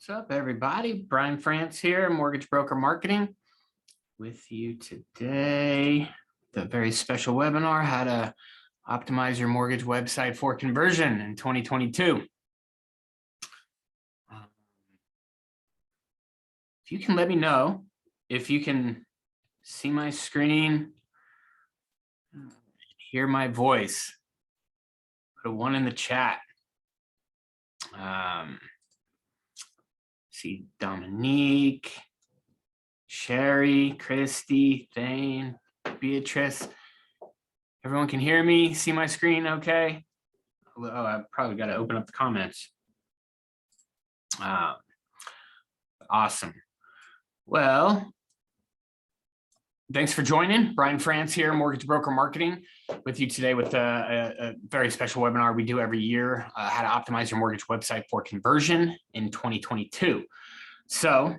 What's up, everybody? Brian France here, Mortgage Broker Marketing, with you today. The very special webinar, how to optimize your mortgage website for conversion in 2022. If you can let me know if you can see my screen, hear my voice, put a 1 in the chat. See Dominique, Sherry, Christy, Thane, Beatrice. Everyone can hear me, see my screen okay? Oh, I probably got to open up the comments. Awesome. Well, thanks for joining. Brian France here, Mortgage Broker Marketing, with you today with a very special webinar we do every year, how to optimize your mortgage website for conversion in 2022. So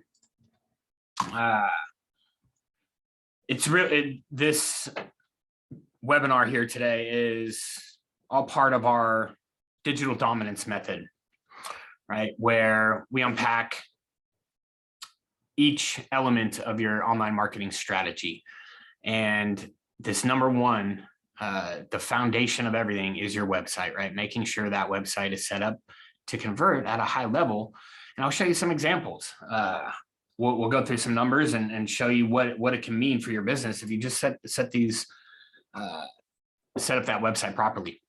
this webinar here today is all part of our digital dominance method, right? Where we unpack each element of your online marketing strategy. And this number one, the foundation of everything is your website, right? Making sure that website is set up to convert at a high level. And I'll show you some examples. We'll go through some numbers and show you what it can mean for your business if you just set up that website properly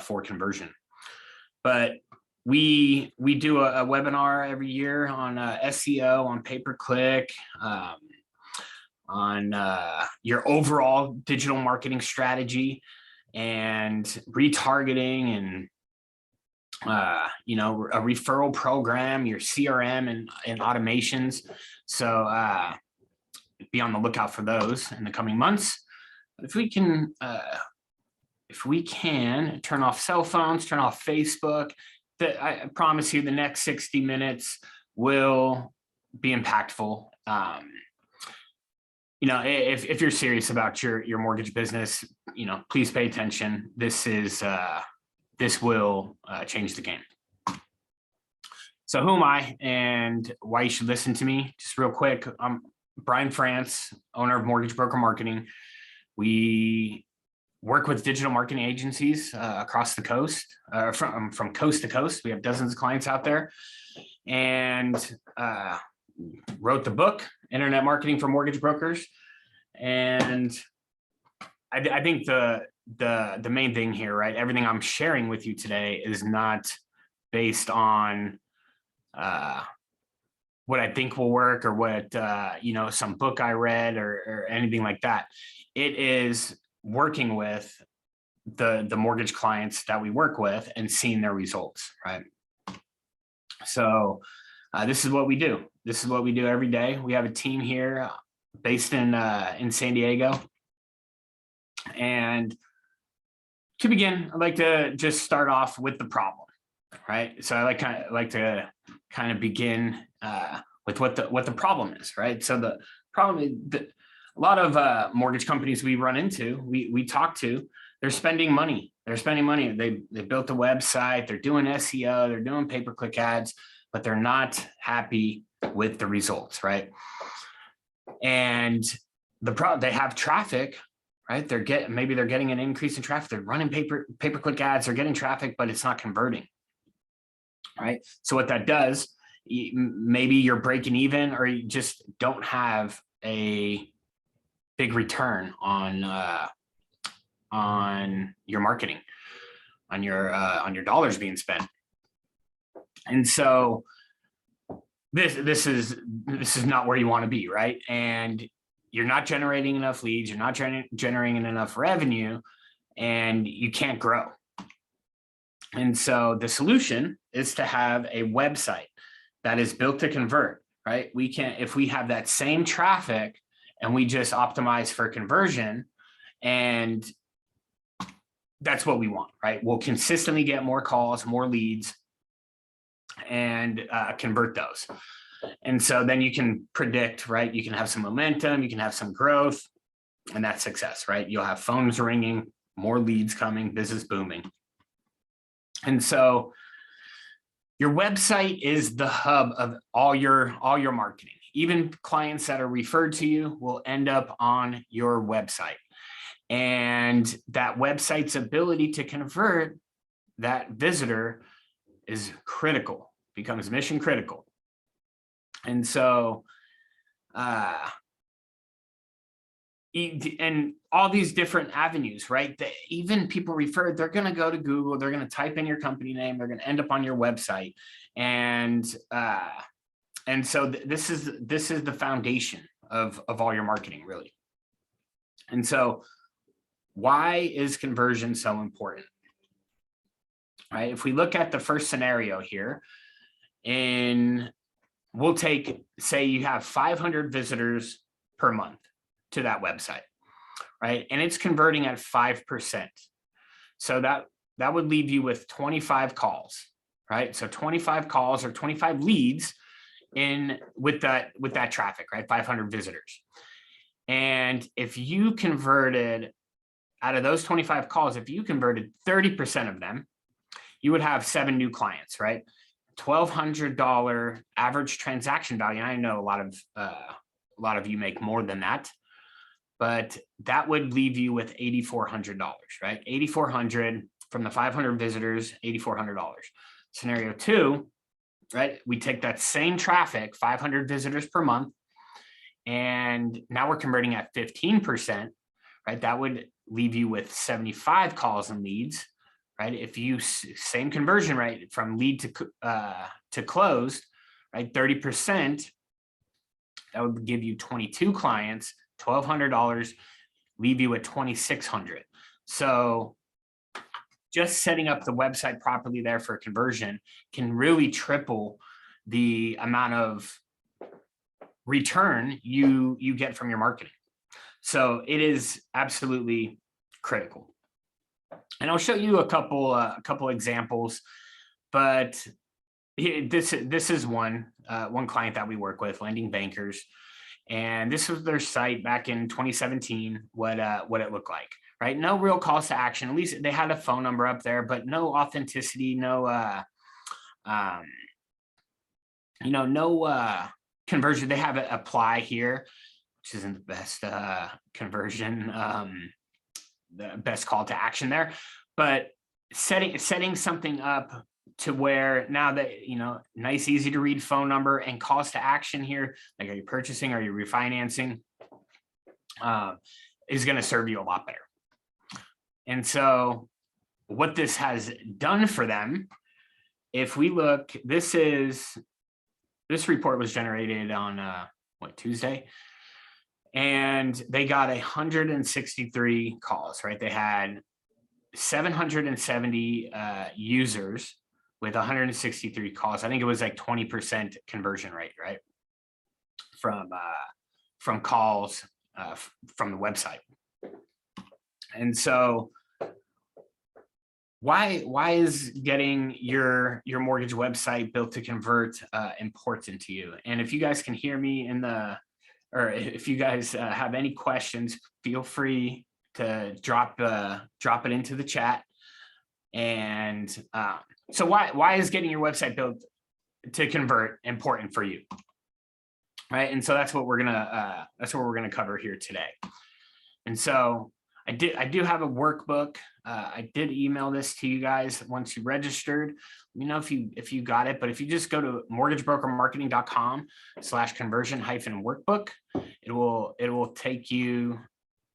for conversion. But we do a webinar every year on SEO, on pay-per-click, on your overall digital marketing strategy and retargeting and a referral program, your CRM and automations. So be on the lookout for those in the coming months. If we can turn off cell phones, turn off Facebook, I promise you the next 60 minutes will be impactful. If you're serious about your mortgage business, please pay attention. This will change the game. So who am I and why you should listen to me? Just real quick, I'm Brian France, owner of Mortgage Broker Marketing. We work with digital marketing agencies across the coast, from coast to coast. We have dozens of clients out there, and wrote the book, Internet Marketing for Mortgage Brokers. And I think the main thing here, right? Everything I'm sharing with you today is not based on what I think will work or what some book I read or anything like that. It is working with the mortgage clients that we work with and seeing their results, right? So this is what we do. This is what we do every day. We have a team here based in San Diego. And to begin, I'd like to just start off with the problem, right? So I like to kind of begin with what the problem is, right? So the problem is a lot of mortgage companies we run into, we talk to, they're spending money. They're spending money. They built a website, they're doing SEO, they're doing pay-per-click ads, but they're not happy with the results, right? And they have traffic, right? Maybe they're getting an increase in traffic. They're running pay-per-click ads, they're getting traffic, but it's not converting, right? So what that does, maybe you're breaking even, or you just don't have a big return on your marketing, on your dollars being spent. And so this is not where you want to be, right? And you're not generating enough leads, you're not generating enough revenue, and you can't grow. And so the solution is to have a website that is built to convert, right? If we have that same traffic and we just optimize for conversion, and that's what we want, right? We'll consistently get more calls, more leads, and convert those. And so then you can predict, right? You can have some momentum, you can have some growth, and that's success, right? You'll have phones ringing, more leads coming, business booming. And so Your website is the hub of all your marketing. Even clients that are referred to you will end up on your website. And that website's ability to convert that visitor is critical, becomes mission critical. And so, and all these different avenues, right? Even people referred, they're going to go to Google, they're going to type in your company name, they're going to end up on your website. And so this is the foundation of all your marketing, really. And so why is conversion so important? Right? If we look at the first scenario here, we'll take, say you have 500 visitors per month to that website, right? And it's converting at 5%. So that would leave you with 25 calls, right? So 25 calls or 25 leads with that traffic, right? 500 visitors. And if you converted, out of those 25 calls, if you converted 30% of them, you would have 7 new clients, right? $1,200 average transaction value. And I know a lot of you make more than that, but that would leave you with $8,400, right? $8,400 from the 500 visitors, $8,400. Scenario 2, right? We take that same traffic, 500 visitors per month, and now we're converting at 15%, right? That would leave you with 75 calls and leads, right? If you same conversion rate from lead to closed, right? 30%, that would give you 22 clients, $1,200, leave you at 2,600. So just setting up the website properly there for conversion can really triple the amount of return you get from your marketing. So it is absolutely critical. And I'll show you a couple examples, but this is one client that we work with, Lending Bankers, and this was their site back in 2017. What it looked like, right? No real calls to action. At least they had a phone number up there, but no authenticity, no conversion. They have it apply here, which isn't the best conversion, the best call to action there, but setting something up to where now that, nice, easy to read phone number and calls to action here, like, are you purchasing, are you refinancing, is going to serve you a lot better. And so what this has done for them, if we look, this report was generated on Tuesday, and they got 163 calls, right? They had 770 users with 163 calls. I think it was like 20% conversion rate, right? From calls from the website. And so why is getting your mortgage website built to convert important to you? And if you guys can hear me or if you guys have any questions, feel free to drop it into the chat. And so why is getting your website built to convert important for you, right? And so that's what we're gonna cover here today. And so I do have a workbook. I did email this to you guys once you registered. Let me know if you got it, but if you just go to mortgagebrokermarketing.com/conversion-workbook, it will take you,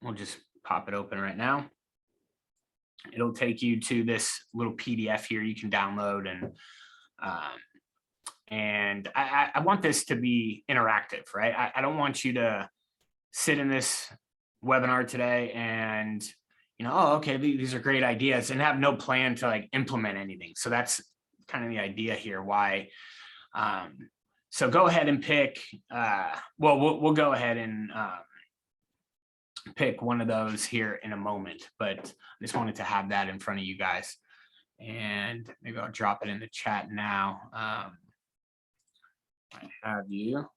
we'll just pop it open right now. It'll take you to this little PDF here you can download, and I want this to be interactive, right? I don't want you to sit in this webinar today and oh, okay, these are great ideas, and have no plan to like implement anything. So that's kind of the idea here. Why? So go ahead and pick. We'll go ahead and pick one of those here in a moment, but I just wanted to have that in front of you guys, and maybe I'll drop it in the chat now. I have you.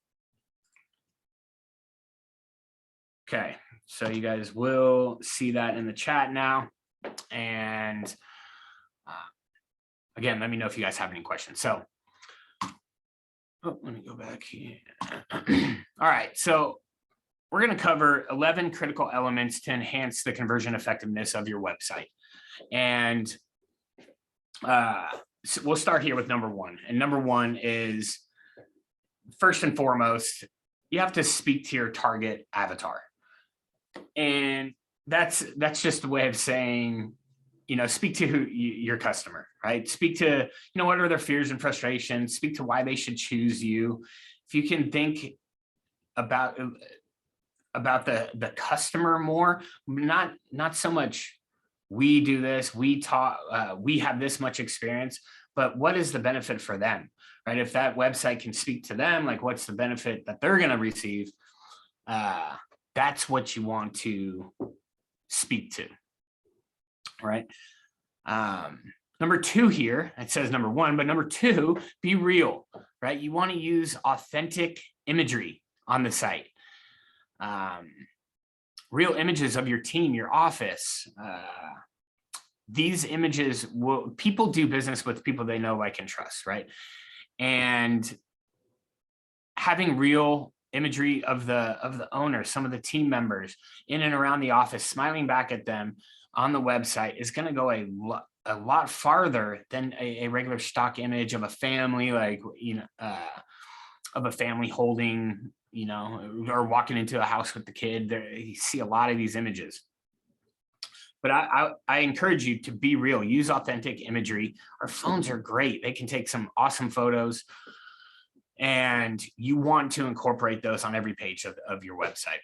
Okay, so you guys will see that in the chat now. And again, let me know if you guys have any questions. So Oh, let me go back here. All right, so we're going to cover 11 critical elements to enhance the conversion effectiveness of your website. And so we'll start here with number one. And number one is, first and foremost, you have to speak to your target avatar. And that's just a way of saying, speak to your customer, right? Speak to, what are their fears and frustrations, speak to why they should choose you. If you can think about the customer more, not so much we do this, we talk, we have this much experience, but what is the benefit for them, right? If that website can speak to them, like what's the benefit that they're going to receive? That's what you want to speak to, right? Number two here, it says number one, but number two, be real, right? You want to use authentic imagery on the site. Real images of your team, your office. These images people do business with people they know, like, and trust, right? And having real imagery of the owner, some of the team members in and around the office, smiling back at them on the website is going to go a lot farther than a regular stock image of a family, like, of a family holding, or walking into a house with the kid. You see a lot of these images. But I encourage you to be real, use authentic imagery. Our phones are great. They can take some awesome photos, and you want to incorporate those on every page of your website.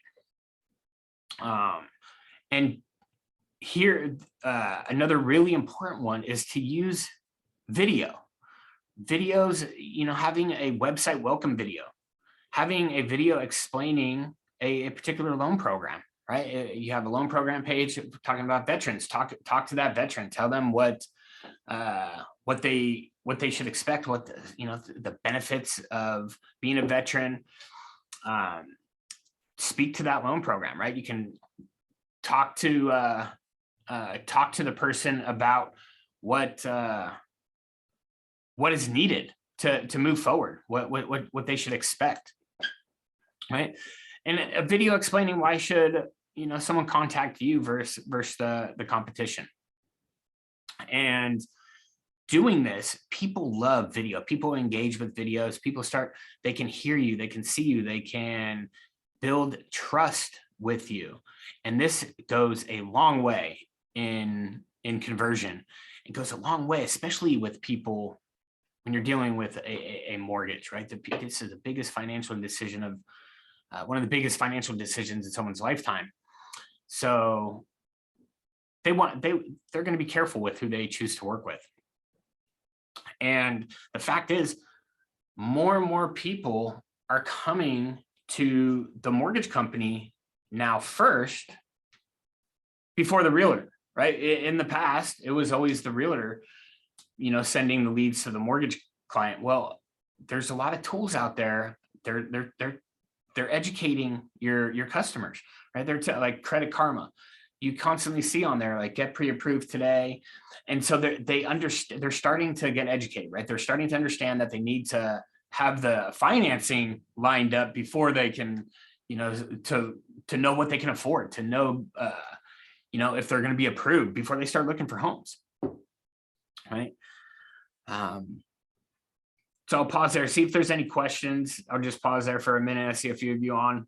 And here, another really important one is to use video. Videos, having a website welcome video, having a video explaining a particular loan program, right? You have a loan program page talking about veterans. Talk to that veteran. Tell them what they should expect, what the benefits of being a veteran. Speak to that loan program, right? You can talk to the person about what is needed to move forward, what they should expect, right? And a video explaining why should someone contact you versus the competition. And doing this, people love video. People engage with videos. They can hear you, they can see you, they can build trust with you. And this goes a long way in conversion. It goes a long way, especially with people when you're dealing with a mortgage, right? This is the biggest financial decision of one of the biggest financial decisions in someone's lifetime. So they're going to be careful with who they choose to work with. And the fact is, more and more people are coming to the mortgage company now first before the realtor, right? In the past, it was always the realtor, sending the leads to the mortgage client. Well, there's a lot of tools out there. They're educating your customers, right? They're like Credit Karma. You constantly see on there, like, get pre-approved today. And so they're starting to get educated, right? They're starting to understand that they need to have the financing lined up before they can, to know what they can afford, to know, if they're going to be approved before they start looking for homes, right? So I'll pause there, see if there's any questions. I'll just pause there for a minute. I see a few of you on.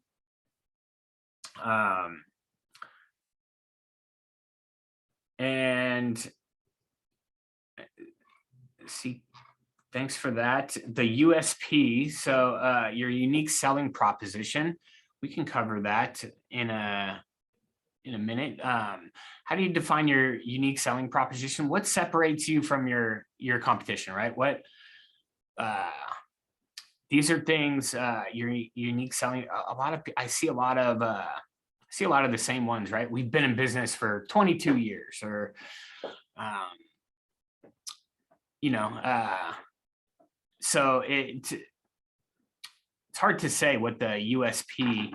And see, thanks for that. The USP, so your unique selling proposition, we can cover that in a minute. How do you define your unique selling proposition? What separates you from your competition, right? These are things, your unique selling. I see a lot of the same ones, right? We've been in business for 22 years, or so it's hard to say what the USP.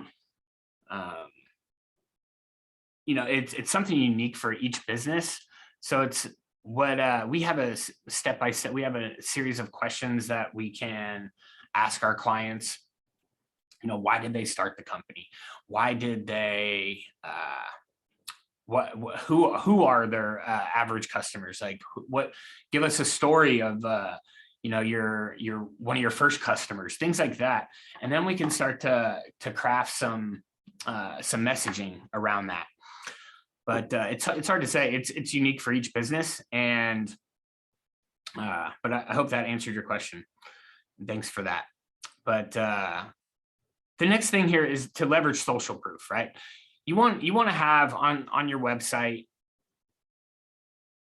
It's something unique for each business. So it's what we have a step by step. We have a series of questions that we can ask our clients, why did they start the company? Why did they, who are their average customers? Like give us a story of, your one of your first customers, things like that. And then we can start to craft some messaging around that. But it's hard to say. It's unique for each business. And but I hope that answered your question. Thanks for that. But the next thing here is to leverage social proof, right? You want to have on your website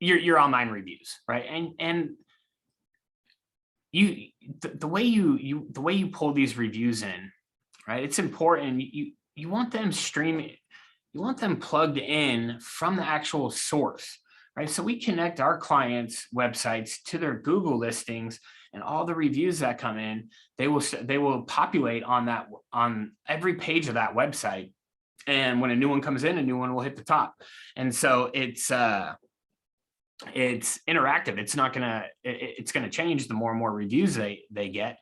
your online reviews, right? And the way you pull these reviews in, right? It's important. You want them streaming. You want them plugged in from the actual source, right? So we connect our clients' websites to their Google listings, and all the reviews that come in, they will populate on every page of that website. And when a new one comes in, a new one will hit the top. And so it's interactive. It's gonna change the more and more reviews they get.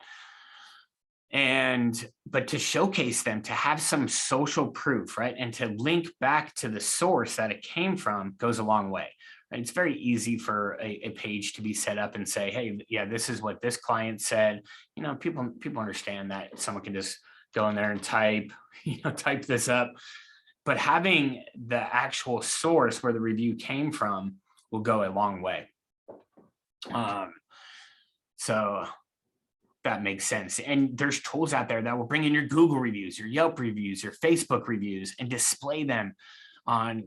But to showcase them, to have some social proof, right? And to link back to the source that it came from goes a long way. Right? It's very easy for a page to be set up and say, hey, yeah, this is what this client said. People understand that someone can just go in there and type this up. But having the actual source where the review came from will go a long way. So that makes sense. And there's tools out there that will bring in your Google reviews, your Yelp reviews, your Facebook reviews, and display them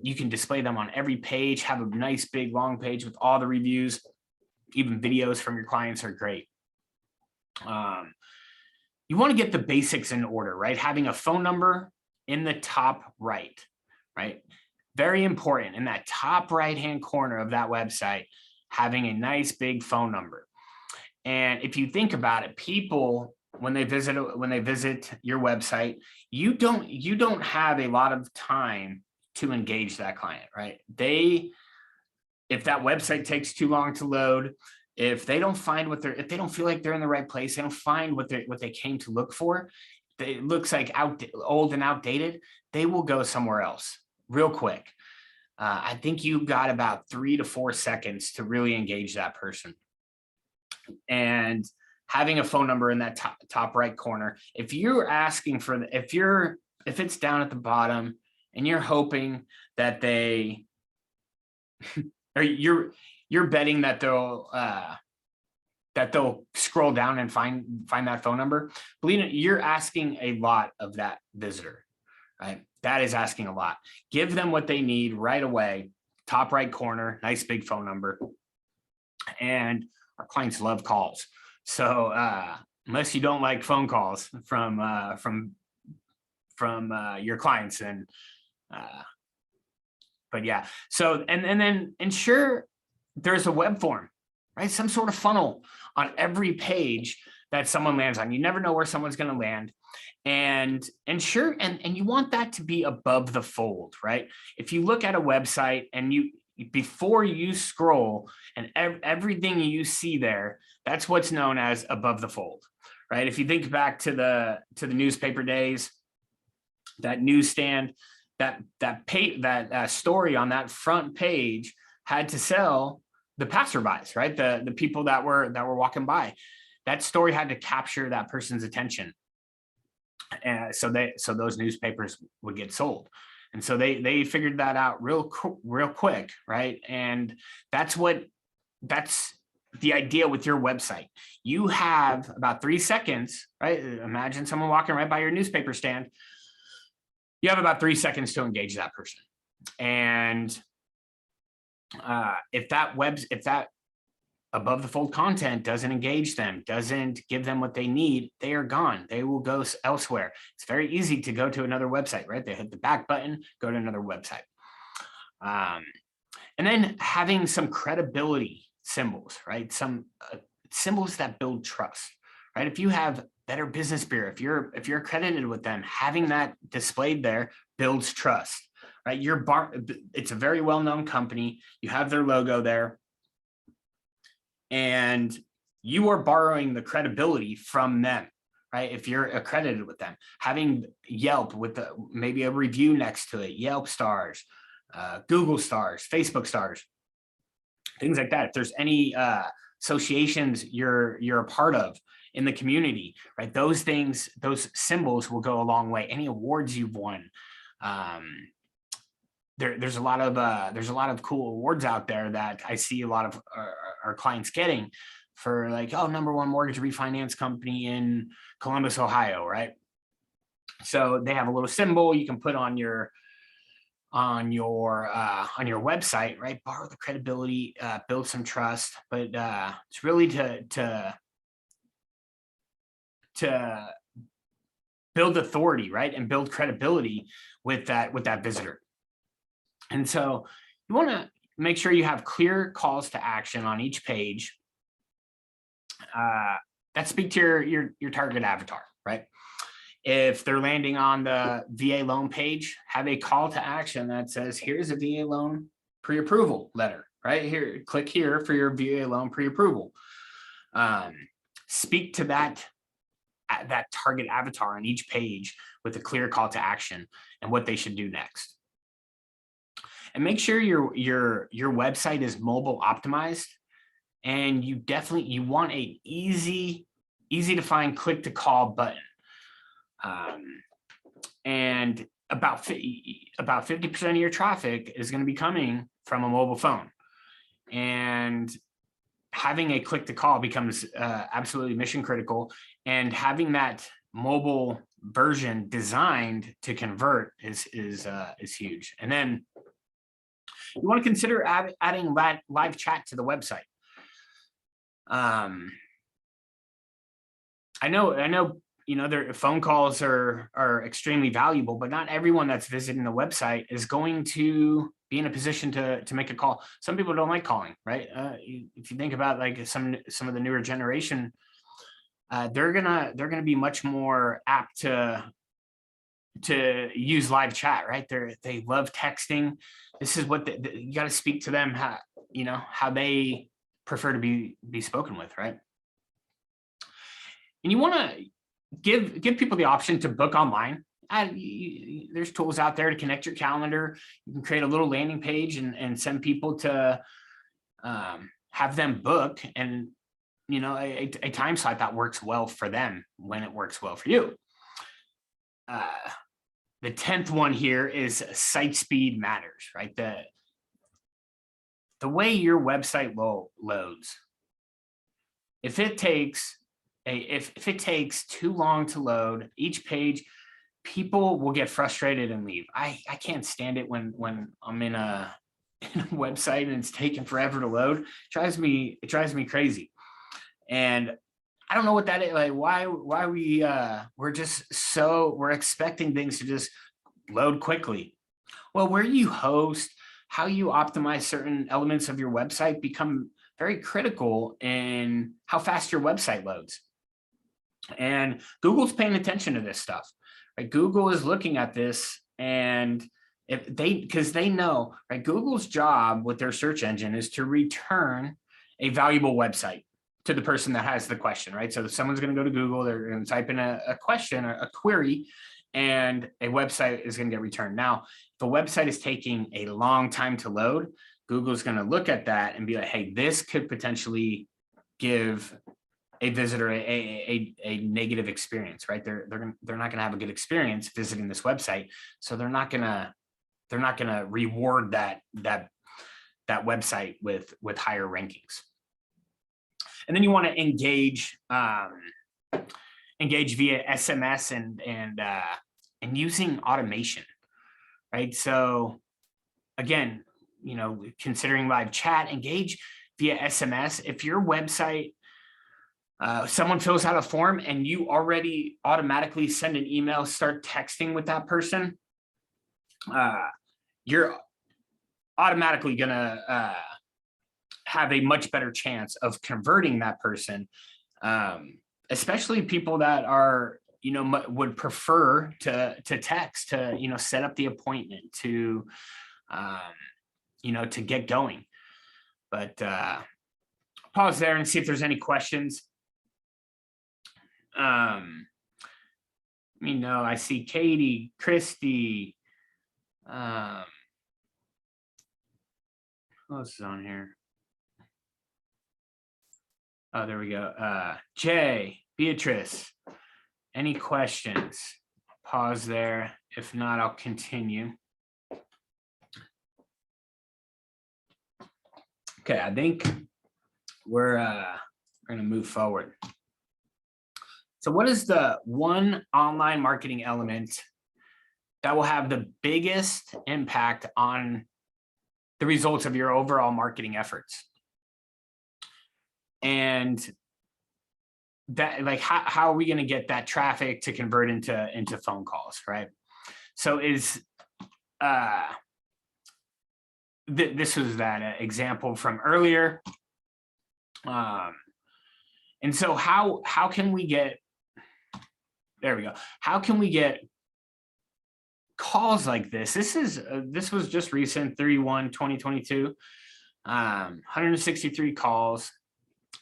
you can display them on every page, have a nice big long page with all the reviews. Even videos from your clients are great. You want to get the basics in order, right? Having a phone number in the top right? Very important, in that top right-hand corner of that website, having a nice big phone number. And if you think about it, people, when they visit your website, you don't have a lot of time to engage that client, right? If that website takes too long to load, if they don't find if they don't feel like they're in the right place, they don't find what they came to look for, it looks like old and outdated, they will go somewhere else real quick. I think you've got about 3 to 4 seconds to really engage that person. And having a phone number in that top right corner, if you're asking for if it's down at the bottom and you're hoping that or you're betting that they'll scroll down and find that phone number, believe it, you're asking a lot of that visitor, right? That is asking a lot. Give them what they need right away. Top right corner, nice big phone number. And our clients love calls. So unless you don't like phone calls from your clients, and but yeah. So and then ensure there's a web form, right? Some sort of funnel on every page that someone lands on. You never know where someone's going to land. And ensure, and you want that to be above the fold, right? If you look at a website and before you scroll and everything you see there, that's what's known as above the fold, right? If you think back to the newspaper days, that newsstand, that story on that front page had to sell the passerbys, right? The people that were walking by. That story had to capture that person's attention. And so those newspapers would get sold. And so they figured that out real quick, right? And that's the idea with your website. You have about 3 seconds, right? Imagine someone walking right by your newspaper stand. You have about 3 seconds to engage that person. And if that above the fold content doesn't engage them, doesn't give them what they need, they are gone. They will go elsewhere. It's very easy to go to another website, right? They hit the back button, go to another website. And then having some credibility symbols, right? Some symbols that build trust, right? If you have Better Business Bureau, if you're accredited with them, having that displayed there builds trust, right? It's a very well-known company. You have their logo there. And you are borrowing the credibility from them, right? If you're accredited with them, having Yelp with maybe a review next to it, Yelp stars, Google stars, Facebook stars, things like that. If there's any associations you're a part of in the community, right? Those things, those symbols will go a long way. Any awards you've won. There's a lot of cool awards out there that I see a lot of our clients getting for, like, oh, #1 mortgage refinance company in Columbus, Ohio, right? So they have a little symbol you can put on your website, right? Borrow the credibility, build some trust, but it's really to build authority, right? And build credibility with that visitor. And so you want to make sure you have clear calls to action on each page that speak to your target avatar, right? If they're landing on the VA loan page, have a call to action that says, here's a VA loan pre-approval letter, right? Here, click here for your VA loan pre-approval. Speak to that target avatar on each page with a clear call to action and what they should do next. And make sure your website is mobile optimized, and you want a easy to find click to call button. And about 50% of your traffic is going to be coming from a mobile phone, and having a click to call becomes absolutely mission critical. And having that mobile version designed to convert is huge. And then you want to consider adding live chat to the website. I know, their phone calls are extremely valuable, but not everyone that's visiting the website is going to be in a position to make a call. Some people don't like calling, right? If you think about, like, some of the newer generation, they're gonna be much more apt to use live chat, right? They love texting. This is what you got to speak to them how they prefer to be spoken with, right? And you want to give people the option to book online. There's tools out there to connect your calendar. You can create a little landing page and send people to have them book, and a time slot that works well for them when it works well for you. The 10th one here is site speed matters, right? The way your website loads. If it takes too long to load each page, people will get frustrated and leave. I can't stand it when I'm in a website and it's taking forever to load. It drives me crazy. And I don't know what that is. Like, why we're expecting things to just load quickly. Well, where you host, how you optimize certain elements of your website become very critical in how fast your website loads. And Google's paying attention to this stuff, right? Google is looking at this, and because they know, right? Google's job with their search engine is to return a valuable website to the person that has the question, right? So if someone's going to go to Google, they're going to type in a question or a query, and a website is going to get returned. Now, if a website is taking a long time to load, Google's going to look at that and be like, hey, this could potentially give a visitor a negative experience, right? They're not going to have a good experience visiting this website, so they're not going to reward that website with higher rankings. And then you want to engage via SMS and using automation, right? So again, considering live chat, engage via SMS. If your website, someone fills out a form and you already automatically send an email, start texting with that person, you're automatically gonna have a much better chance of converting that person, especially people that are, would prefer to text, to, set up the appointment, to, to get going. But pause there and see if there's any questions. me know. I see Katie, Christy. Who else is on here? Oh, there we go. Jay, Beatrice, any questions? Pause there. If not, I'll continue. Okay, I think we're going to move forward. So what is the one online marketing element that will have the biggest impact on the results of your overall marketing efforts? And that, like, how are we going to get that traffic to convert into phone calls, right? So is this was that example from earlier. And so how can we get, there we go. How can we get calls like this? This was just recent, 3/1/2022, 163 calls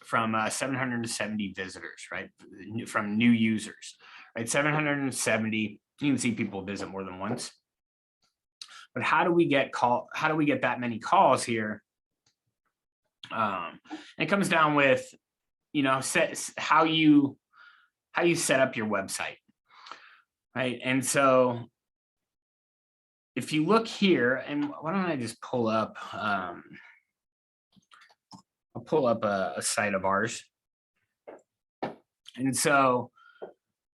from 770 visitors, right? From new users, right? 770. You can see people visit more than once. But how do we get that many calls here? It comes down with, you know, how you set up your website, right? And so if you look here, and why don't I just pull up, I'll pull up a site of ours. And so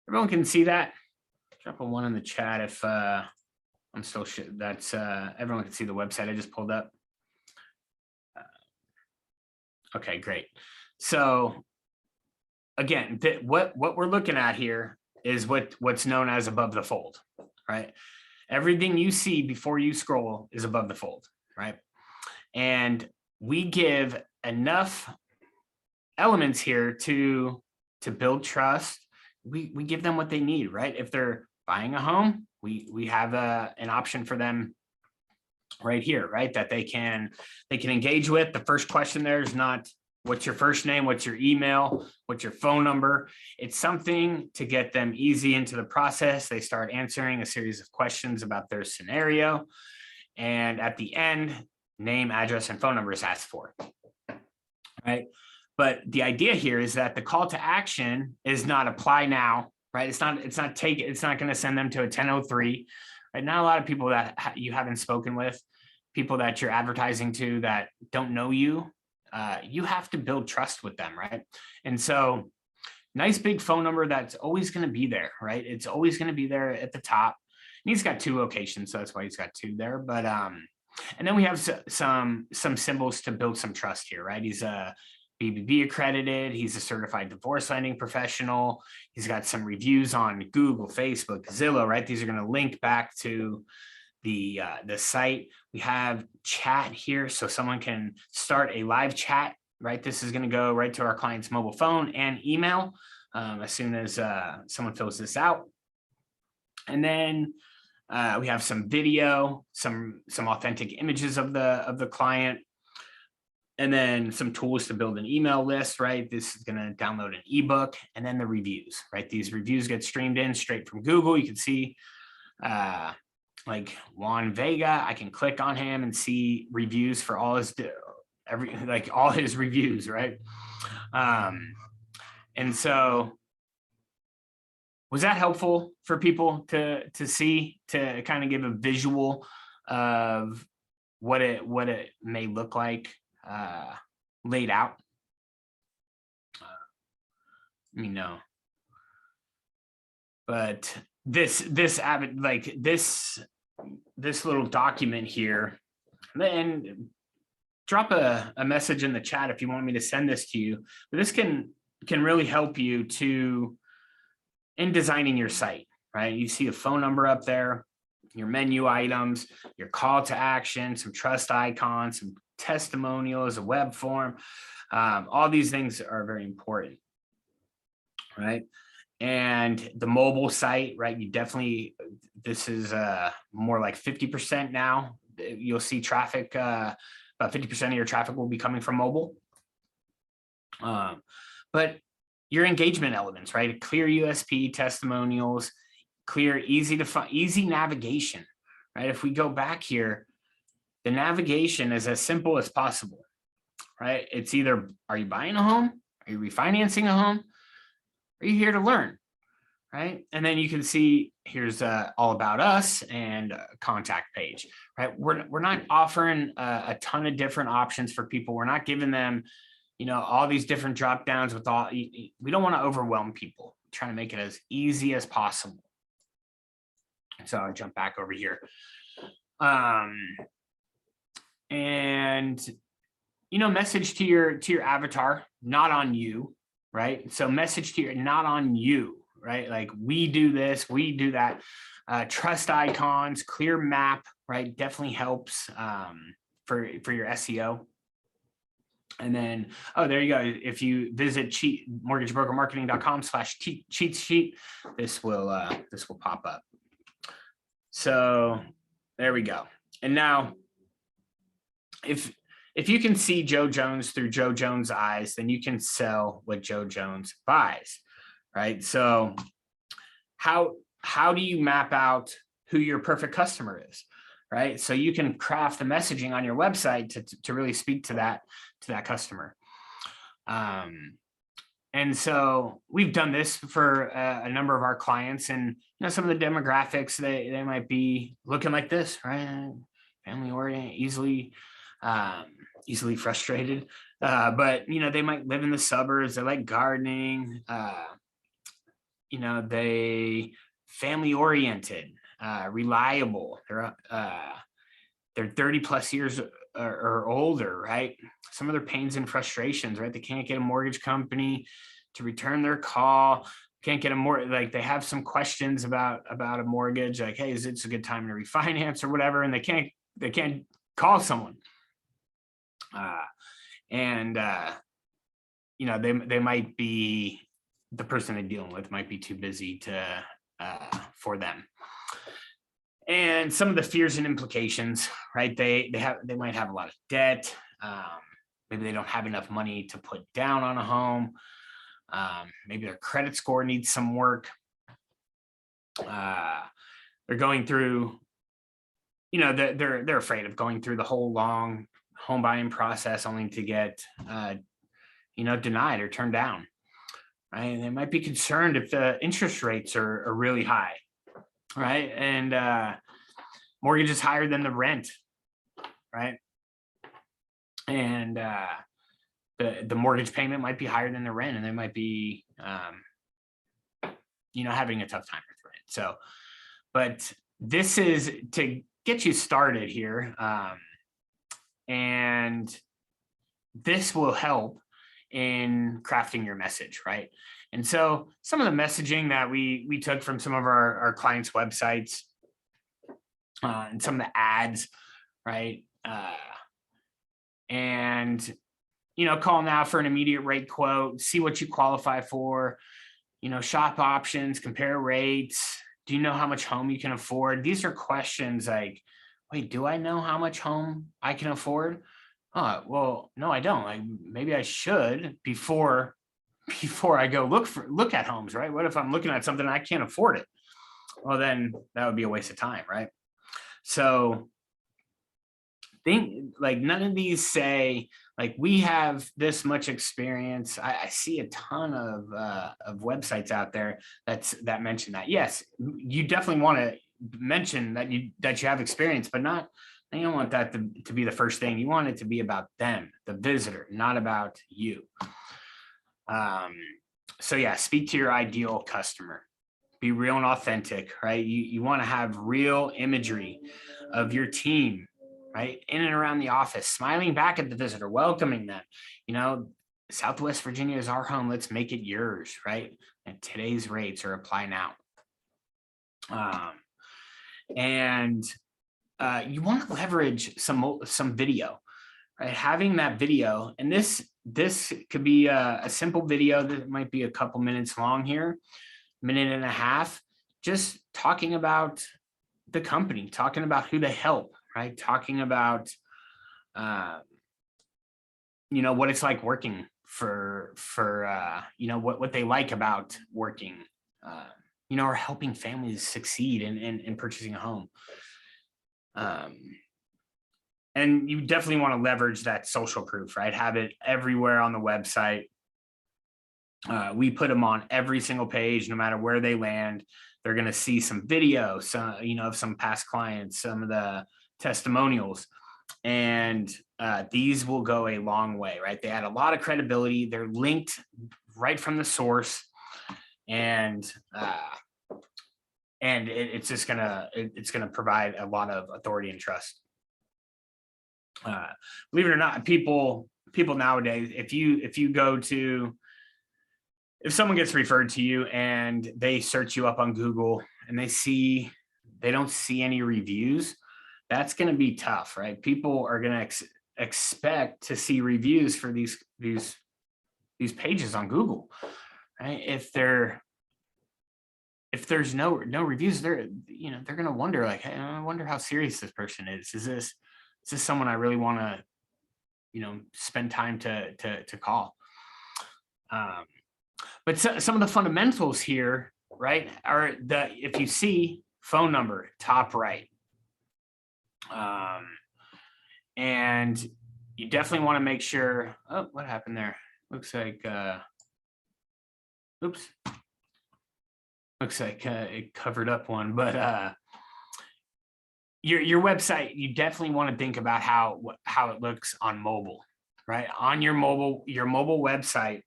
everyone can see that. Drop a 1 in the chat if I'm still that's everyone can see the website I just pulled up. Okay, great. So again, what we're looking at here is what's known as above the fold, right? Everything you see before you scroll is above the fold, right? And we give enough elements here to build trust. We give them what they need, right? If they're buying a home, we have an option for them right here, right? That they can engage with. The first question there is not what's your first name, what's your email, what's your phone number. It's something to get them easy into the process. They start answering a series of questions about their scenario. And at the end, name, address, and phone number is asked for, right? But the idea here is that the call to action is not apply now, right? It's not going to send them to a 1003, right? Not a lot of people that you haven't spoken with, people that you're advertising to that don't know you. You have to build trust with them, right? And so nice big phone number that's always going to be there, right? It's always going to be there at the top. And he's got 2 locations, so that's why he's got 2 there. But and then we have some symbols to build some trust here, right? He's a BBB accredited. He's a certified divorce lending professional. He's got some reviews on Google, Facebook, Zillow, right? These are going to link back to the site. We have chat here, so someone can start a live chat, right? This is going to go right to our client's mobile phone and email as soon as someone fills this out. And then we have some video, some authentic images of the client, and then some tools to build an email list, right? This is going to download an ebook, and then the reviews, right? These reviews get streamed in straight from Google. You can see like Juan Vega, I can click on him and see reviews for all his all his reviews, right? And so was that helpful for people to see, to kind of give a visual of what it may look like laid out? Let me know. But this little document here, and drop a message in the chat if you want me to send this to you. But this can really help you in designing your site, right? You see a phone number up there, your menu items, your call to action, some trust icons, some testimonials, a web form. All these things are very important, right? And the mobile site, right? You definitely, this is more like 50% now. You'll see traffic, about 50% of your traffic will be coming from mobile. But your engagement elements, right? A clear USP, testimonials, clear, easy to find, easy navigation, right? If we go back here, the navigation is as simple as possible, right? It's either, are you buying a home? Are you refinancing a home? Are you here to learn? Right? And then you can see here's all about us and a contact page, right? We're not offering a ton of different options for people. We're not giving them, all these different drop downs with all, we don't want to overwhelm people. We're trying to make it as easy as possible. So I'll jump back over here. And, message to your avatar, not on you, right? So message to your, not on you. Right? Like we do this, we do that. Trust icons, clear map, right? Definitely helps for your SEO. And then, oh, there you go. If you visit mortgagebrokermarketing.com/cheat sheet, this will pop up. So there we go. And now, if you can see Joe Jones through Joe Jones' eyes, then you can sell what Joe Jones buys. Right. So how do you map out who your perfect customer is? Right. So you can craft the messaging on your website to really speak to that customer. And so we've done this for a number of our clients, and some of the demographics, they might be looking like this, right? Family oriented, easily frustrated. But they might live in the suburbs, they like gardening, they family oriented, reliable. They're 30 plus years or older, right? Some of their pains and frustrations, right? They can't get a mortgage company to return their call. Can't get a more, like they have some questions about a mortgage, like, hey, is it a good time to refinance or whatever? And they can't call someone. They might be, the person they're dealing with might be too busy for them. And some of the fears and implications, right? They might have a lot of debt. Maybe they don't have enough money to put down on a home. Maybe their credit score needs some work. They're going through, they're afraid of going through the whole long home buying process only to get, denied or turned down. Right? And they might be concerned if the interest rates are really high, right? And mortgage is higher than the rent, right? And the mortgage payment might be higher than the rent, and they might be, having a tough time with rent. So, but this is to get you started here, and this will help in crafting your message, right? And so some of the messaging that we took from some of our clients' websites, and some of the ads, right? And call now for an immediate rate quote, see what you qualify for, shop options, compare rates. Do you know how much home you can afford? These are questions like, wait, do I know how much home I can afford? Oh, well, no, I don't. Like, maybe I should before I go look at homes, right? What if I'm looking at something and I can't afford it? Well, then that would be a waste of time, right? So think like none of these say like we have this much experience. I see a ton of websites out there that mention that. Yes, you definitely want to mention that you have experience, but not. You don't want that to be the first thing. You want it to be about them, the visitor, not about you. So yeah, speak to your ideal customer. Be real and authentic, right? You want to have real imagery of your team, right? In and around the office, smiling back at the visitor, welcoming them. Southwest Virginia is our home. Let's make it yours, right? And today's rates are apply now. And you want to leverage some video, right? Having that video, and this could be a simple video that might be a couple minutes long here, minute and a half, just talking about the company, talking about who they help, right? Talking about, what it's like working for what they like about working, are helping families succeed in purchasing a home. And you definitely want to leverage that social proof, right? Have it everywhere on the website. We put them on every single page, no matter where they land. They're going to see some video, some, of some past clients, some of the testimonials, and these will go a long way, right? They add a lot of credibility. They're linked right from the source, and it's just gonna provide a lot of authority and trust. Believe it or not, people nowadays, if someone gets referred to you and they search you up on Google and they don't see any reviews, that's going to be tough, right? People are going to expect to see reviews for these pages on Google, right? If there's no reviews, they're going to wonder, like, hey, I wonder how serious this person is. Is this someone I really want to, spend time to call? But some of the fundamentals here, right, are if you see phone number, top right. And you definitely want to make sure, oh, what happened there? Looks like, oops. Looks like it covered up one, but your website, you definitely want to think about how it looks on mobile, right? On your mobile website,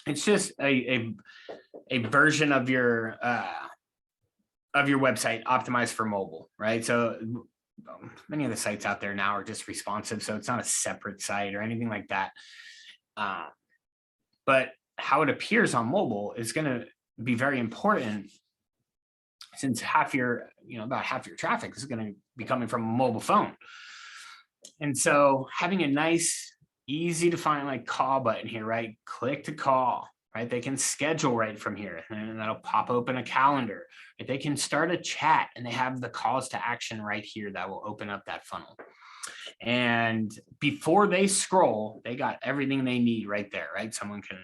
it's just a version of your website optimized for mobile, right? So many of the sites out there now are just responsive, so it's not a separate site or anything like that. But how it appears on mobile is going to be very important, since about half your traffic is going to be coming from a mobile phone. And so having a nice, easy to find like call button here, right? Click to call, right? They can schedule right from here, and that'll pop open a calendar. Right? They can start a chat, and they have the calls to action right here that will open up that funnel. And before they scroll, they got everything they need right there, right? Someone can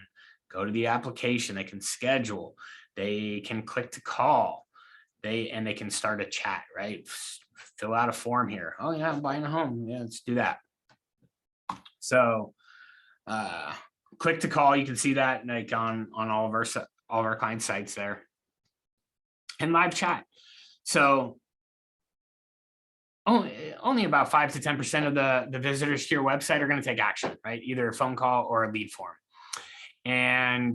go to the application, they can schedule, they can click to call, they can start a chat, right? Fill out a form here. Oh yeah, I'm buying a home. Yeah, let's do that. So click to call, you can see that like on all of our client sites there. And live chat. So only about 5 to 10% of the visitors to your website are going to take action, right? Either a phone call or a lead form. And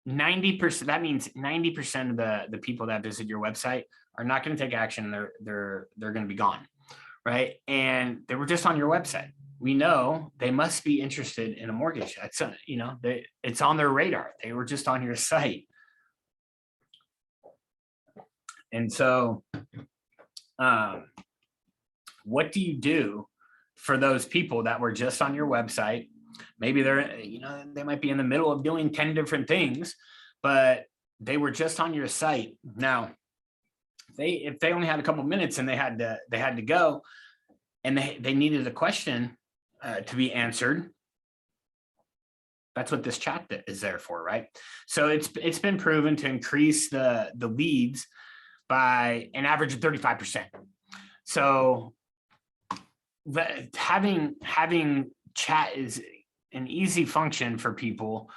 90%, that means 90% of the people that visit your website are not going to take action. They're going to be gone, right? And they were just on your website. We know they must be interested in a mortgage. That's it's on their radar. They were just on your site. And so what do you do for those people that were just on your website? Maybe they might be in the middle of doing 10 different things, but they were just on your site. Now, if they only had a couple minutes and they had to go, and they needed a question to be answered, that's what this chat is there for, right? So it's been proven to increase the leads by an average of 35%. So having chat is an easy function for people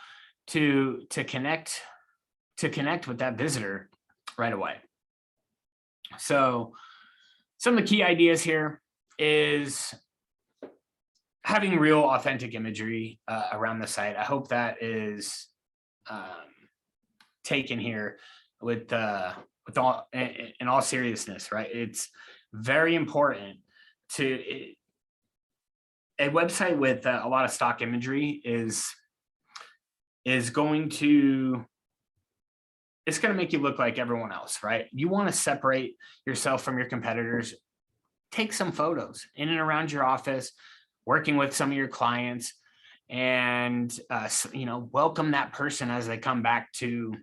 to connect with that visitor right away. So some of the key ideas here is having real authentic imagery around the site. I hope that is taken here with all in all seriousness, right? It's very important to a website with a lot of stock imagery is going to make you look like everyone else, right? You want to separate yourself from your competitors. Take some photos in and around your office, working with some of your clients, and welcome that person as they come back to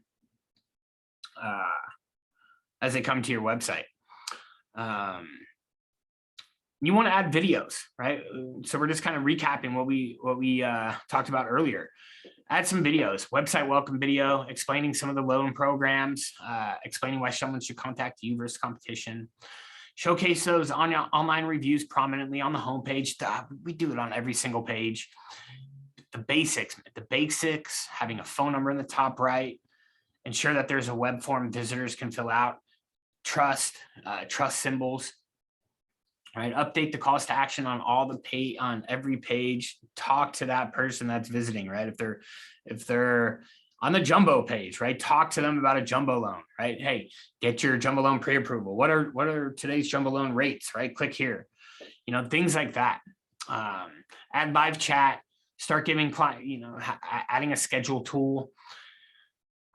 your website. You want to add videos, right? So we're just kind of recapping what we talked about earlier. add some videos, website welcome video, explaining some of the loan programs, explaining why someone should contact you versus competition. Showcase those online reviews prominently on the homepage. We do it on every single page. The basics, having a phone number in the top right, ensure that there's a web form visitors can fill out, trust symbols, right? Update the calls to action on on every page. Talk to that person that's visiting, right? If they're on the jumbo page, right? Talk to them about a jumbo loan, right? Hey, get your jumbo loan pre-approval. What are today's jumbo loan rates, right? Click here, things like that. Add live chat, start giving client, adding a schedule tool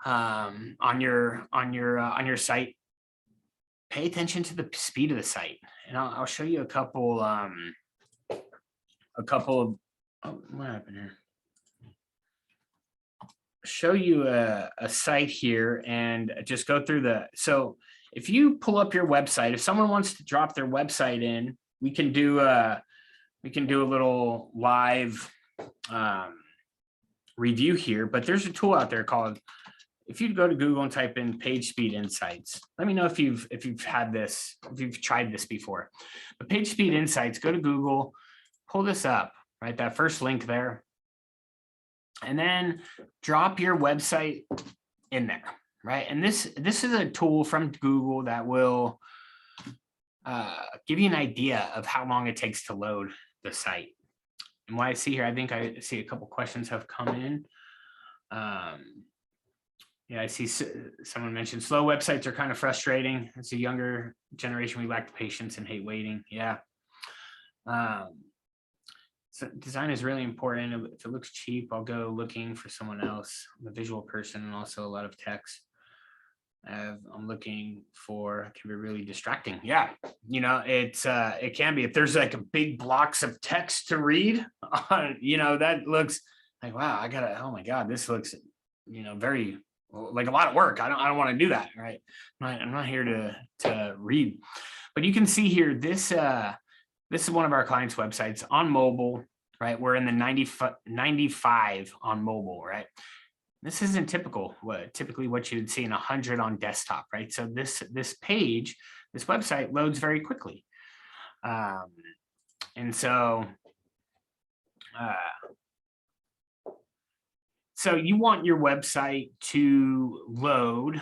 on your site. Pay attention to the speed of the site, and I'll show you a couple of, oh, what happened here? Show you a site here and just go through so if you pull up your website, if someone wants to drop their website in, we can do a little live review here, but there's a tool out there called, if you go to Google and type in page speed insights, let me know if you've tried this before. But page speed insights, go to Google, pull this up, right? That first link there. And then drop your website in there, right? And this is a tool from Google that will give you an idea of how long it takes to load the site. And what I see here, I think I see a couple questions have come in. Yeah, I see someone mentioned slow websites are kind of frustrating. As a younger generation, we lack the patience and hate waiting. Yeah. So design is really important. If it looks cheap, I'll go looking for someone else. I'm a visual person and also a lot of text. I'm looking for, can be really distracting. Yeah, it can be. If there's like a big blocks of text to read, that looks like, wow, oh my God, this looks, very like a lot of work. I don't want to do that, right? I'm not here to read. But you can see here, this is one of our clients' websites on mobile, right? We're in the 95 on mobile, right? This isn't typically what you'd see in 100 on desktop, right? So this page, this website loads very quickly. And so you want your website to load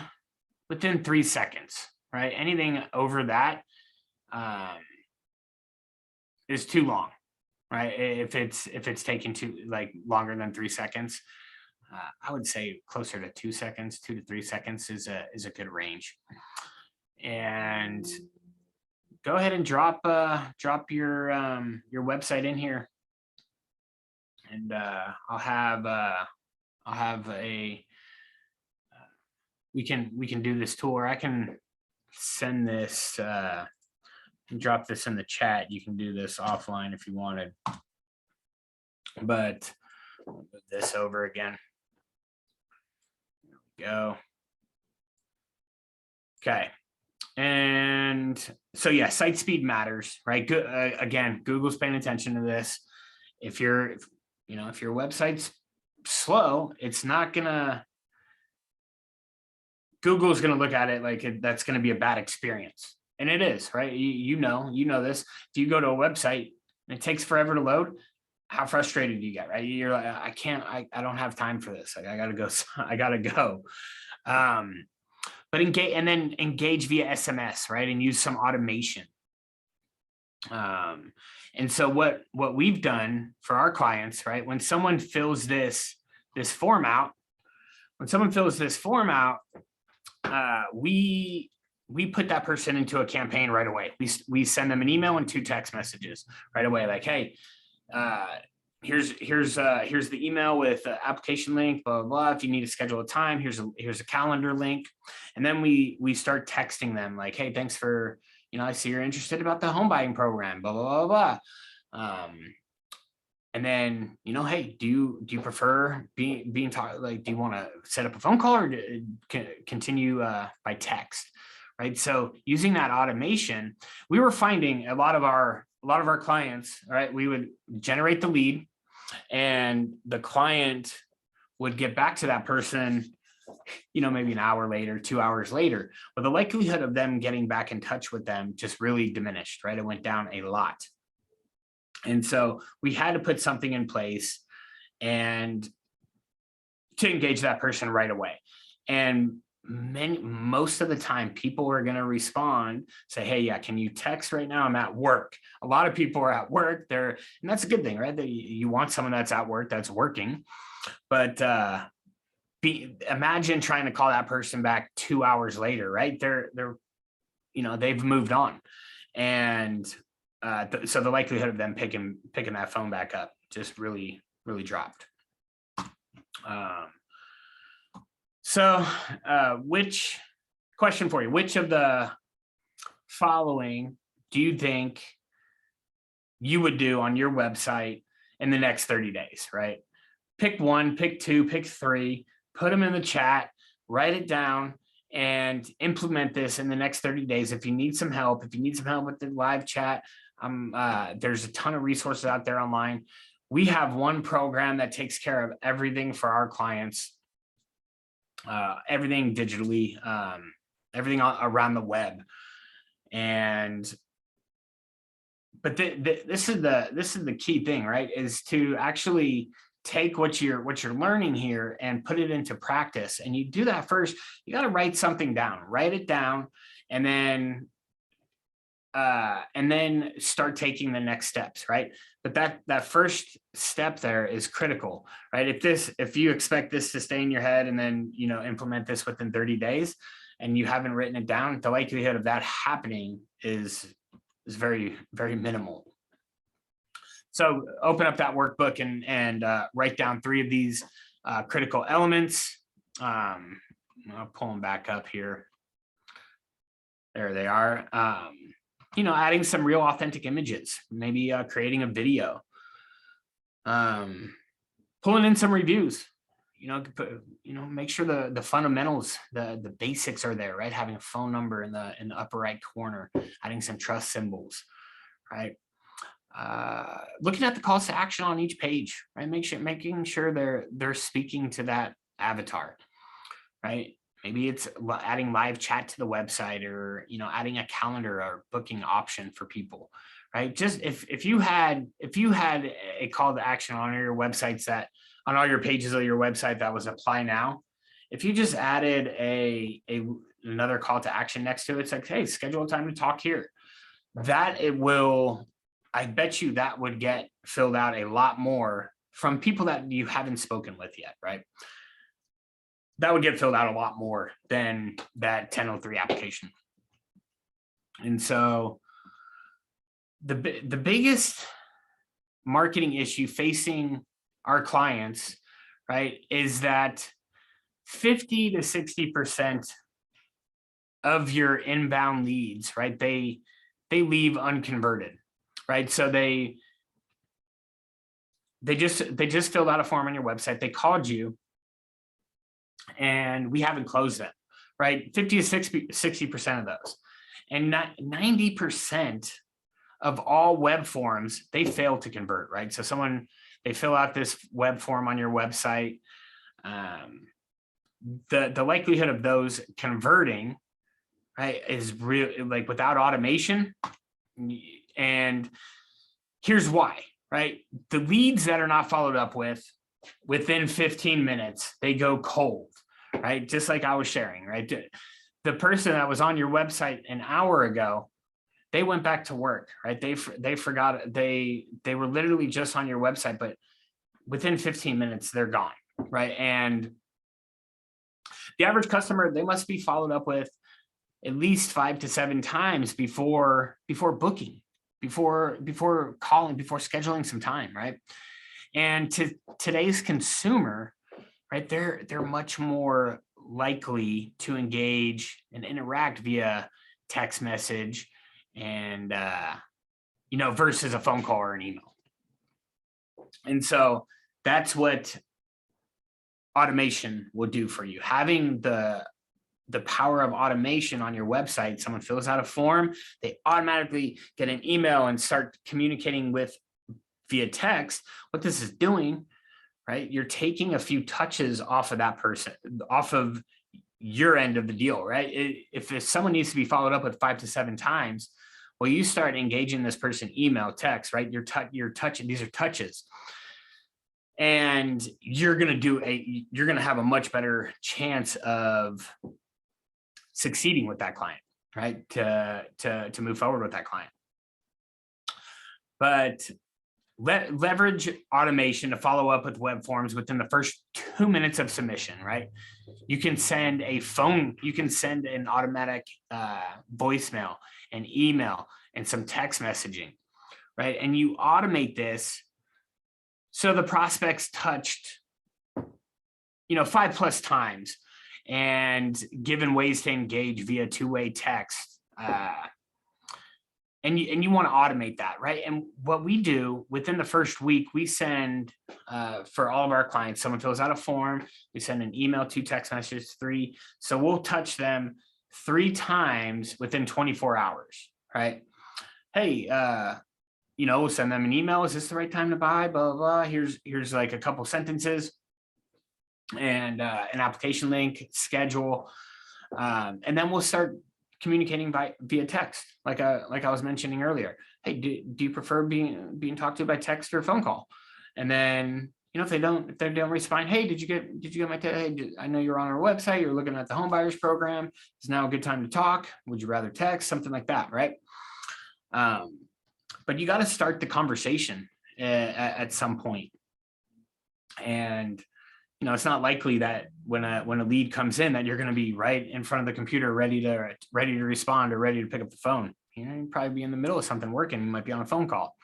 within 3 seconds, right? Anything over that is too long, right? If it's taking longer than 3 seconds, I would say closer to 2 seconds, 2 to 3 seconds is a good range. And go ahead and drop your website in here, and I'll have a we can do this tool, or I can send this and drop this in the chat. You can do this offline if you wanted, but I'll move this over again. There we go. Okay. And so, yeah, site speed matters, right? Good. Again, Google's paying attention to this. If your website's slow, it's not gonna, Google's gonna look at it like that's gonna be a bad experience. And it is, right? You know this. If you go to a website and it takes forever to load, how frustrated do you get, right? You're like, I don't have time for this. Like, I gotta go. But engage via SMS, right? And use some automation. And so what we've done for our clients, right? When someone fills this form out, we put that person into a campaign right away. We send them an email and 2 text messages right away. Like, hey, here's the email with the application link, blah, blah, blah. If you need to schedule a time, here's a calendar link. And then we start texting them like, hey, thanks for, I see you're interested about the home buying program, blah, blah, blah, blah. And then, hey, do you prefer being taught, like, do you want to set up a phone call or continue by text, right? So using that automation, we were finding a lot of our clients, right? We would generate the lead, and the client would get back to that person, maybe an hour later, 2 hours later, but the likelihood of them getting back in touch with them just really diminished, right? It went down a lot. And so we had to put something in place and to engage that person right away. And most of the time people are going to respond, say, hey, yeah, can you text right now? I'm at work. A lot of people are at work there, and that's a good thing, right? That you want someone that's at work, that's working. But imagine trying to call that person back 2 hours later, right? They've moved on. And so the likelihood of them picking that phone back up just really, really dropped. Question for you, which of the following do you think you would do on your website in the next 30 days, right? Pick one, pick two, pick three, put them in the chat, write it down, and implement this in the next 30 days. If you need some help with the live chat, there's a ton of resources out there online. We have one program that takes care of everything for our clients, everything digitally, everything around the web. But this is the key thing, right? Is to actually take what you're learning here and put it into practice. And you do that first. You got to write something down, write it down, and then start taking the next steps, right? But that first step there is critical, right? If you expect this to stay in your head and then implement this within 30 days and you haven't written it down, the likelihood of that happening is very, very minimal. So open up that workbook and write down 3 of these critical elements. I'll pull them back up here. There they are. Adding some real authentic images, maybe creating a video, pulling in some reviews, make sure the fundamentals, the basics are there, right? Having a phone number in the upper right corner, adding some trust symbols, right? Looking at the calls to action on each page, right? Making sure they're speaking to that avatar, right? Maybe it's adding live chat to the website, or adding a calendar or booking option for people, right? Just if you had a call to action on your websites, that on all your pages of your website that was apply now, if you just added another call to action next to it, it's like, hey, schedule a time to talk here. I bet you that would get filled out a lot more from people that you haven't spoken with yet, right? That would get filled out a lot more than that 1003 application. And so the biggest marketing issue facing our clients, right, is that 50 to 60% of your inbound leads, right, they leave unconverted, right? So they just filled out a form on your website, they called you, and we haven't closed them, right? 50 to 60% of those. And 90% of all web forms, they fail to convert, right? So they fill out this web form on your website. The likelihood of those converting, right, is real, like without automation. And here's why, right? The leads that are not followed up with, within 15 minutes, they go cold, right? Just like I was sharing, right? The person that was on your website an hour ago, they went back to work, right? They forgot, they were literally just on your website, but within 15 minutes, they're gone, right? And the average customer, they must be followed up with at least 5 to 7 times before booking, before calling, before scheduling some time, right? And to today's consumer, right, they're much more likely to engage and interact via text message and versus a phone call or an email. And so that's what automation will do for you. Having the power of automation on your website, someone fills out a form, they automatically get an email and start communicating with via text. What this is doing, right? You're taking a few touches off of that person, off of your end of the deal, right? If someone needs to be followed up with 5 to 7 times, well, you start engaging this person, email, text, right? You're touching, these are touches. And you're going to have a much better chance of succeeding with that client, right? To move forward with that client. But leverage automation to follow up with web forms within the first 2 minutes of submission, right? You can send an automatic voicemail, an email, and some text messaging, right? And you automate this so the prospect's touched, 5+ times, and given ways to engage via two-way text. And you want to automate that, right? And what we do within the first week, we send for all of our clients, someone fills out a form, we send an email, 2 text messages, 3. So we'll touch them 3 times within 24 hours, right? Hey, we'll send them an email. Is this the right time to buy? Blah, blah, blah. Here's like a couple sentences and an application link, schedule. And then we'll start communicating via text, like I was mentioning earlier. Hey, do you prefer being talked to by text or phone call? And then, if they don't respond, hey, did you get my text? Hey, I know you're on our website. You're looking at the home buyers program. Is now a good time to talk? Would you rather text? Something like that, right? But you got to start the conversation at some point. And it's not likely that when a lead comes in that you're going to be right in front of the computer, ready to respond or ready to pick up the phone. You'd probably be in the middle of something working. You might be on a phone call.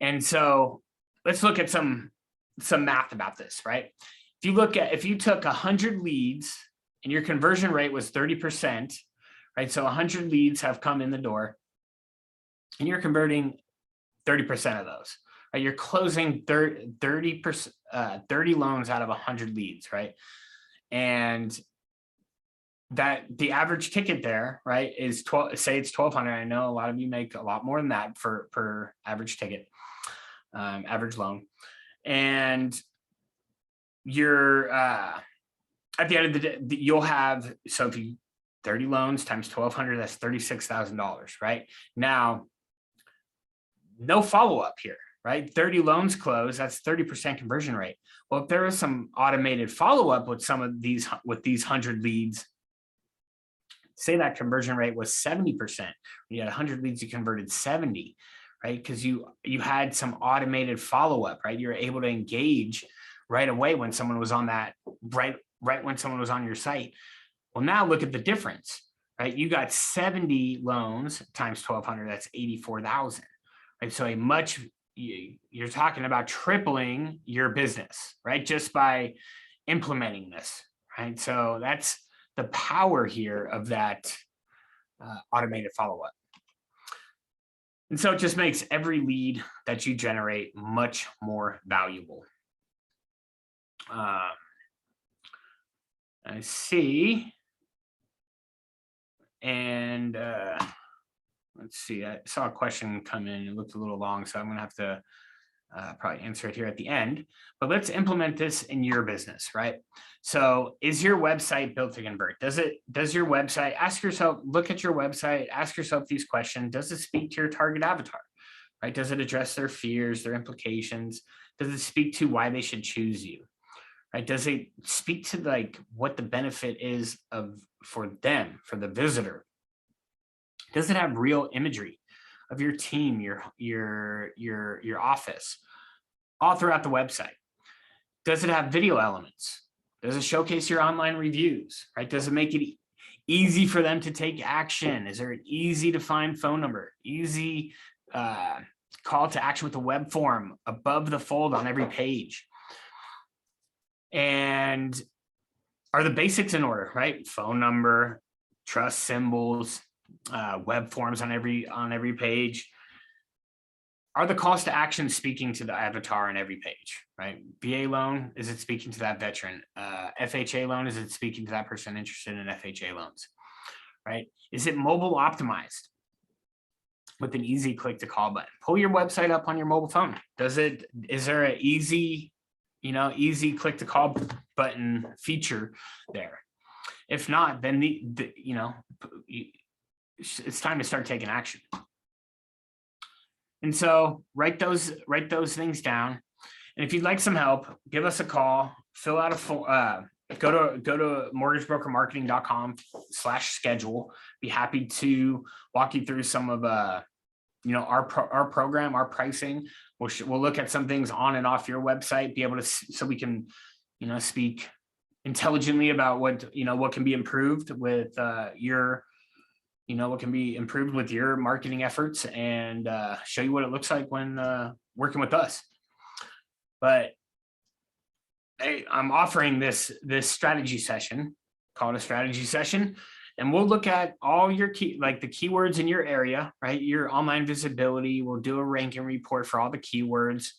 And so let's look at some math about this, right? If you took 100 leads and your conversion rate was 30%, right? So 100 leads have come in the door and you're converting 30% of those. Right? You're closing 30 loans out of 100 leads, right? And that the average ticket there, right, is 12. Say it's 1,200. I know a lot of you make a lot more than that per average ticket, average loan, and you're at the end of the day, you'll have, so if you 30 loans times 1,200, that's $36,000, right? Now, no follow up here. Right? 30 loans closed, that's 30% conversion rate. Well, if there is some automated follow-up with these 100 leads, say that conversion rate was 70%. You had 100 leads, you converted 70, right? Because you had some automated follow-up, right? You're able to engage right away when someone was on that, right when someone was on your site. Well, now look at the difference, right? You got 70 loans times 1,200, that's 84,000, right? So you're talking about tripling your business, right? Just by implementing this, right? So that's the power here of that automated follow-up. And so it just makes every lead that you generate much more valuable. I see. And let's see, I saw a question come in. It looked a little long, so I'm going to have to probably answer it here at the end. But let's implement this in your business, right? So is your website built to convert? Does your website, look at your website, ask yourself these questions. Does it speak to your target avatar, right? Does it address their fears, their implications? Does it speak to why they should choose you, right? Does it speak to like what the benefit is for them, for the visitor? Does it have real imagery of your team, your office, all throughout the website? Does it have video elements? Does it showcase your online reviews, right? Does it make it easy for them to take action? Is there an easy to find phone number, easy call to action with a web form above the fold on every page? And are the basics in order, right? Phone number, trust symbols, web forms on every page. Are the calls to action speaking to the avatar on every page, right? VA loan, is it speaking to that veteran? FHA loan, is it speaking to that person interested in FHA loans, right? Is it mobile optimized with an easy click to call button? Pull your website up on your mobile phone. Is there an easy easy click to call button feature there. If not, then it's time to start taking action. And so write those things down. And if you'd like some help, give us a call, fill out a form, go to mortgagebrokermarketing.com/schedule. Be happy to walk you through some of our program, our pricing. We'll look at some things on and off your website, be able to, so we can, speak intelligently about what can be improved with what can be improved with your marketing efforts, and show you what it looks like when working with us. But hey, I'm offering this strategy session, called a strategy session, and we'll look at all your the keywords in your area, right? Your online visibility. We'll do a ranking report for all the keywords.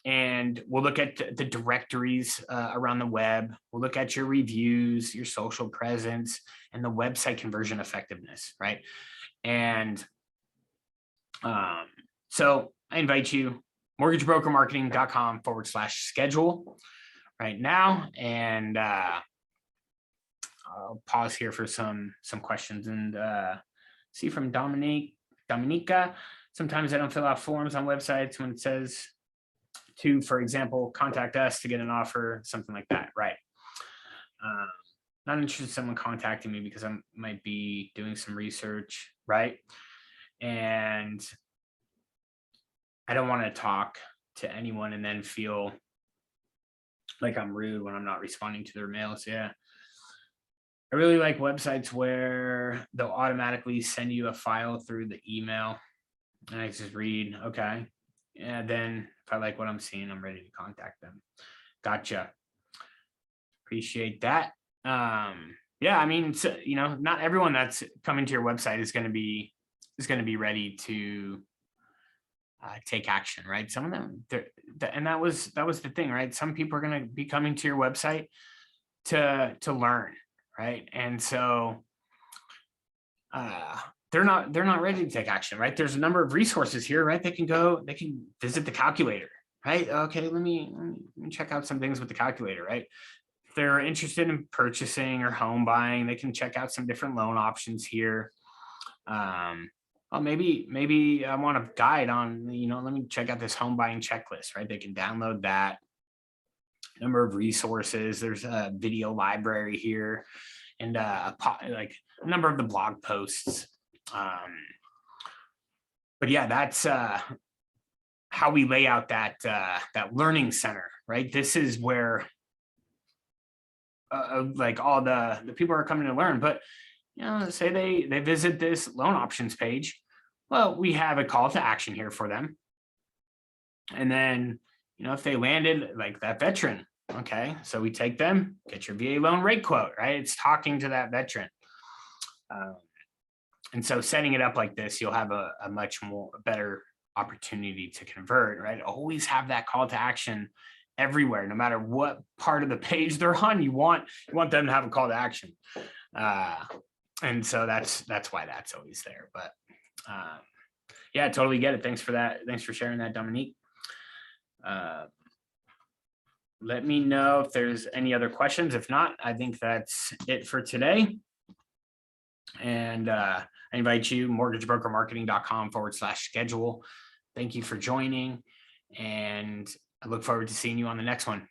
And we'll look at the directories around the web. We'll look at your reviews, your social presence, and the website conversion effectiveness, right? And so I invite you, mortgagebrokermarketing.com/schedule right now. And I'll pause here for some questions and see from Dominica. Sometimes I don't fill out forms on websites when it says to, for example, contact us to get an offer, something like that, right? Not interested in someone contacting me because I might be doing some research, right? And I don't want to talk to anyone and then feel like I'm rude when I'm not responding to their mails. Yeah. I really like websites where they'll automatically send you a file through the email and I just read, okay. And then if I like what I'm seeing, I'm ready to contact them. Gotcha. Appreciate that. Yeah, I mean, so, not everyone that's coming to your website is going to be ready to take action, right? Some of them, and that was the thing, right? Some people are going to be coming to your website to learn, right? And so they're not ready to take action, right? There's a number of resources here, right? They can visit the calculator, right? Okay, let me check out some things with the calculator, right? If they're interested in purchasing or home buying, they can check out some different loan options here. Well, maybe I want a guide on, let me check out this home buying checklist, right? They can download that. Number of resources. There's a video library here, and like a number of the blog posts. But yeah, that's how we lay out that learning center, right? This is where like all the people are coming to learn. But say they visit this loan options page. Well, we have a call to action here for them. And then, if they landed like that veteran, okay, so we take them, get your VA loan rate quote, right? It's talking to that veteran. And so setting it up like this, you'll have a much better opportunity to convert, right? Always have that call to action everywhere, no matter what part of the page they're on. You want them to have a call to action. And so that's why that's always there. But yeah, I totally get it. Thanks for that. Thanks for sharing that, Dominique. Let me know if there's any other questions. If not, I think that's it for today. And I invite you, mortgagebrokermarketing.com/schedule. Thank you for joining. And I look forward to seeing you on the next one.